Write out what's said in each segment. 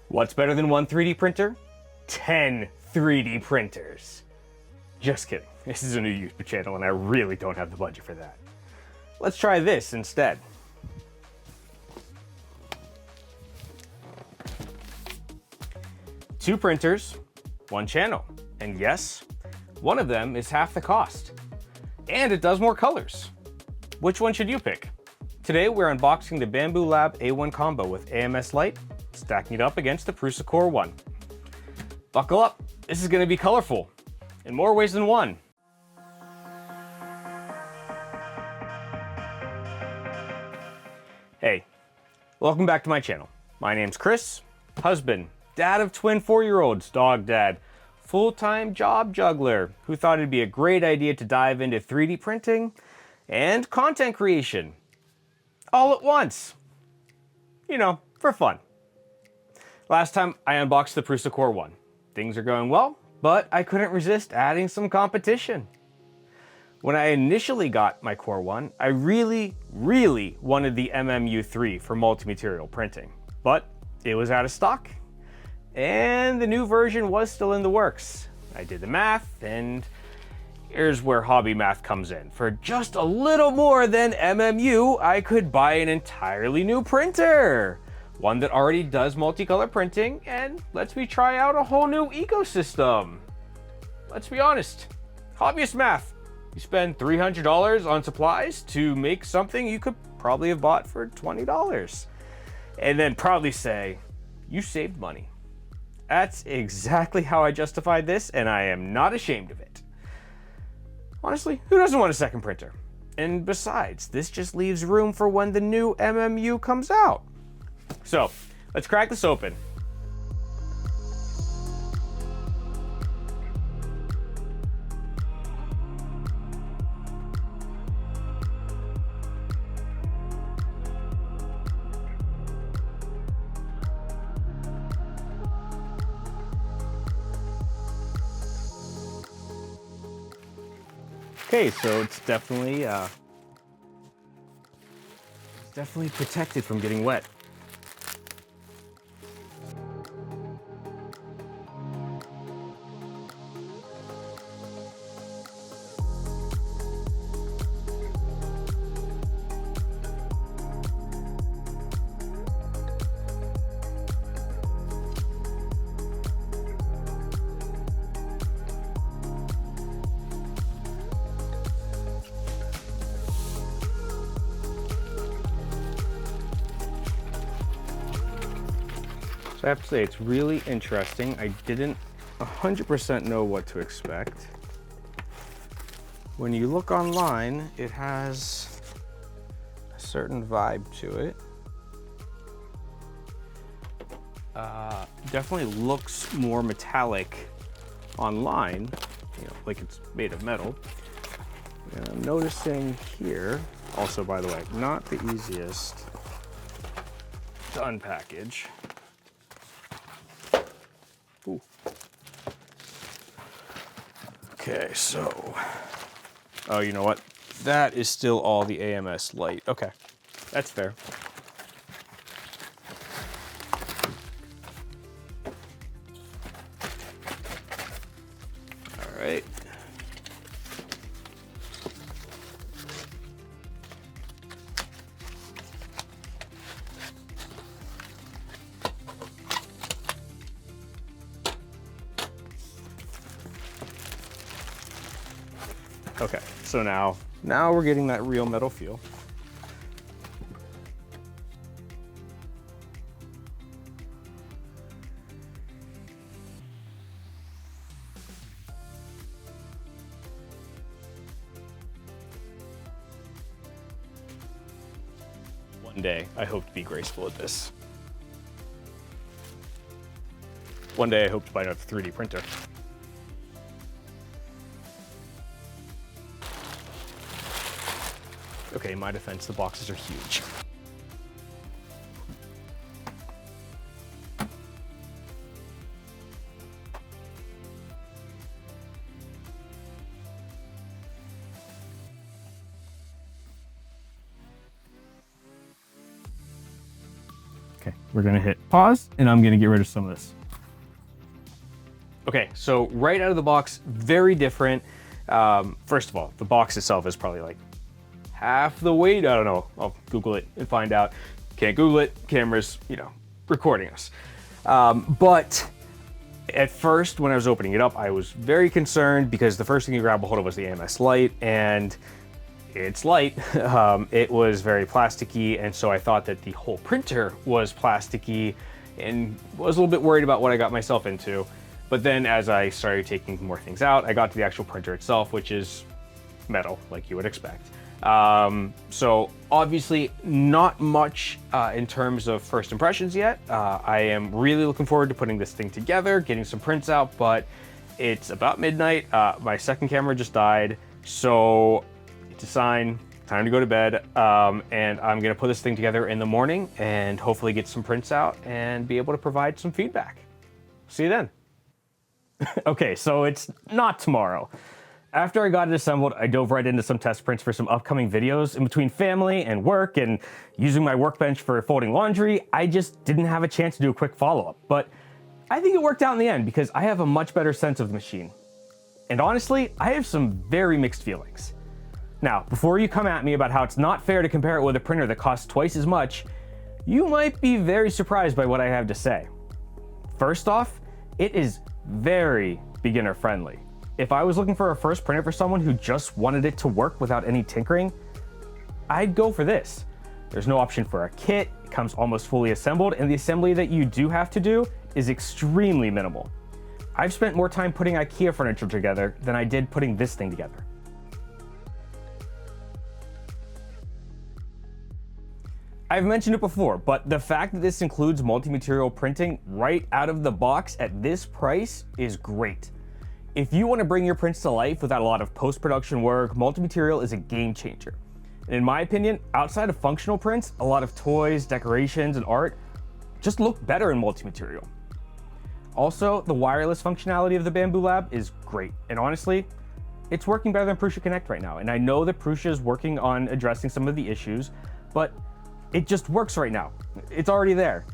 What's better than one 3D printer? 10 3D printers. Just kidding. This is a new YouTube channel and I really don't have the budget for that. Let's try this instead. Two printers, one channel. And yes, one of them is half the cost. And it does more colors. Which one should you pick? Today we're unboxing the Bambu Lab A1 Combo with AMS Lite, stacking it up against the Prusa CORE One. Buckle up, this is going to be colorful, in more ways than one. Hey, welcome back to my channel. My name's Chris, husband, dad of twin 4-year-olds, dog dad, full-time job juggler who thought it'd be a great idea to dive into 3D printing and content creation all at once. You know, for fun. Last time I unboxed the Prusa CORE One. Things are going well, but I couldn't resist adding some competition. When I initially got my CORE One, I really wanted the MMU3 for multi-material printing, but it was out of stock and the new version was still in the works. I did the math and here's where hobby math comes in. For just a little more than MMU, I could buy an entirely new printer. One that already does multicolor printing and lets me try out a whole new ecosystem. Let's be honest, hobbyist math. You spend $300 on supplies to make something you could probably have bought for $20. And then proudly say, you saved money. That's exactly how I justified this, and I am not ashamed of it. Honestly, who doesn't want a second printer? And besides, this just leaves room for when the new MMU comes out. So, let's crack this open. Okay, so it's definitely protected from getting wet. I have to say, it's really interesting. I didn't 100% know what to expect. When you look online, it has a certain vibe to it. Definitely looks more metallic online, you know, like it's made of metal. And I'm noticing here, also by the way, not the easiest to unpackage. Ooh. Okay, so, oh, you know what? That is still all the AMS Lite. Okay, that's fair. All right. Okay, so now we're getting that real metal feel. One day, I hope to be graceful at this. One day, I hope to buy another 3D printer. Okay, in my defense, the boxes are huge. Okay, we're gonna hit pause and I'm gonna get rid of some of this. Okay, so right out of the box, very different. First of all, the box itself is probably like half the weight. I don't know, I'll Google it and find out. Can't Google it, camera's, recording us. But at first, when I was opening it up, I was very concerned because the first thing you grab a hold of was the AMS Lite, and it's light. It was very plasticky, and so I thought that the whole printer was plasticky and was a little bit worried about what I got myself into. But then as I started taking more things out, I got to the actual printer itself, which is metal, like you would expect. So obviously not much in terms of first impressions yet. I am really looking forward to putting this thing together, getting some prints out, but it's about midnight. My second camera just died, so it's a sign, time to go to bed. And I'm gonna put this thing together in the morning and hopefully get some prints out and be able to provide some feedback. See you then. Okay, so it's not tomorrow. After I got it assembled, I dove right into some test prints for some upcoming videos. In between family and work and using my workbench for folding laundry, I just didn't have a chance to do a quick follow-up. But I think it worked out in the end because I have a much better sense of the machine. And honestly, I have some very mixed feelings. Now, before you come at me about how it's not fair to compare it with a printer that costs twice as much, you might be very surprised by what I have to say. First off, it is very beginner friendly. If I was looking for a first printer for someone who just wanted it to work without any tinkering, I'd go for this. There's no option for a kit, it comes almost fully assembled, and the assembly that you do have to do is extremely minimal. I've spent more time putting IKEA furniture together than I did putting this thing together. I've mentioned it before, but the fact that this includes multi-material printing right out of the box at this price is great. If you want to bring your prints to life without a lot of post-production work, multi-material is a game changer. And in my opinion, outside of functional prints, a lot of toys, decorations, and art just look better in multi-material. Also, the wireless functionality of the Bambu Lab is great, and honestly, it's working better than Prusa Connect right now. And I know that Prusa is working on addressing some of the issues, but it just works right now. It's already there.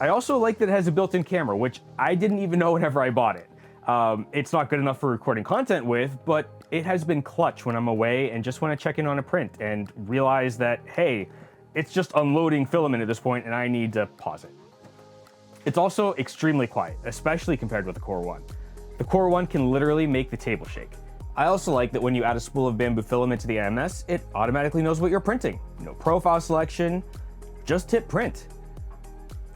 I also like that it has a built-in camera, which I didn't even know whenever I bought it. It's not good enough for recording content with, but it has been clutch when I'm away and just want to check in on a print and realize that, hey, it's just unloading filament at this point and I need to pause it. It's also extremely quiet, especially compared with the Core One. The Core One can literally make the table shake. I also like that when you add a spool of bamboo filament to the AMS, it automatically knows what you're printing. No profile selection, just hit print.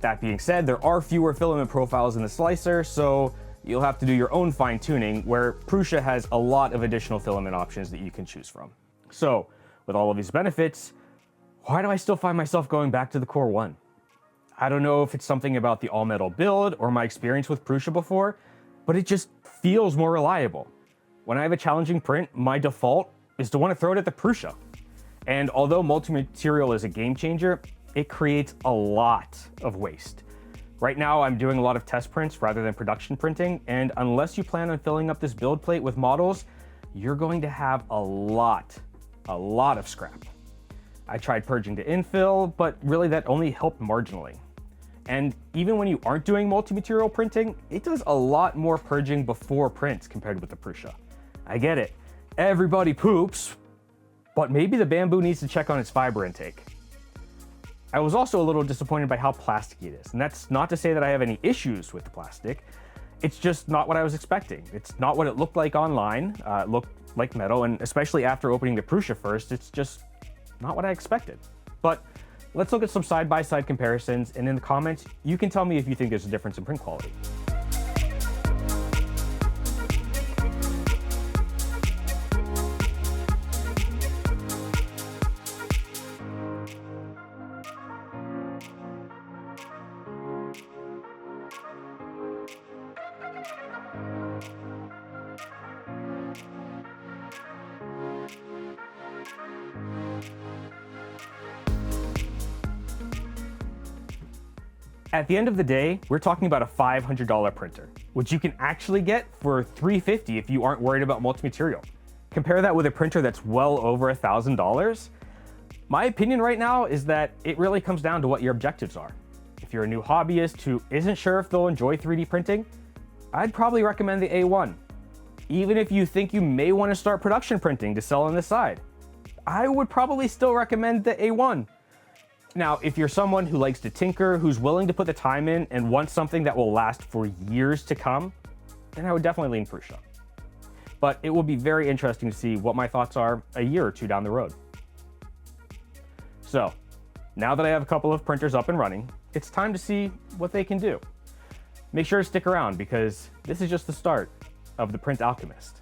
That being said, there are fewer filament profiles in the slicer, so you'll have to do your own fine tuning, where Prusa has a lot of additional filament options that you can choose from. So with all of these benefits, why do I still find myself going back to the Core One? I don't know if it's something about the all metal build or my experience with Prusa before, but it just feels more reliable. When I have a challenging print, my default is to want to throw it at the Prusa. And although multi-material is a game changer, it creates a lot of waste. Right now, I'm doing a lot of test prints rather than production printing, and unless you plan on filling up this build plate with models, you're going to have a lot of scrap. I tried purging to infill, but really that only helped marginally. And even when you aren't doing multi-material printing, it does a lot more purging before prints compared with the Prusa. I get it, everybody poops, but maybe the Bambu needs to check on its fiber intake. I was also a little disappointed by how plasticky it is, and that's not to say that I have any issues with the plastic. It's just not what I was expecting. It's not what it looked like online. It looked like metal, and especially after opening the Prusa first, it's just not what I expected. But let's look at some side-by-side comparisons, and in the comments, you can tell me if you think there's a difference in print quality. At the end of the day, we're talking about a $500 printer, which you can actually get for $350 if you aren't worried about multi-material. Compare that with a printer that's well over $1,000. My opinion right now is that it really comes down to what your objectives are. If you're a new hobbyist who isn't sure if they'll enjoy 3D printing, I'd probably recommend the A1. Even if you think you may want to start production printing to sell on the side, I would probably still recommend the A1. Now, if you're someone who likes to tinker, who's willing to put the time in and wants something that will last for years to come, then I would definitely lean Prusa. But it will be very interesting to see what my thoughts are a year or two down the road. So, now that I have a couple of printers up and running, it's time to see what they can do. Make sure to stick around because this is just the start of the Print Alchemist.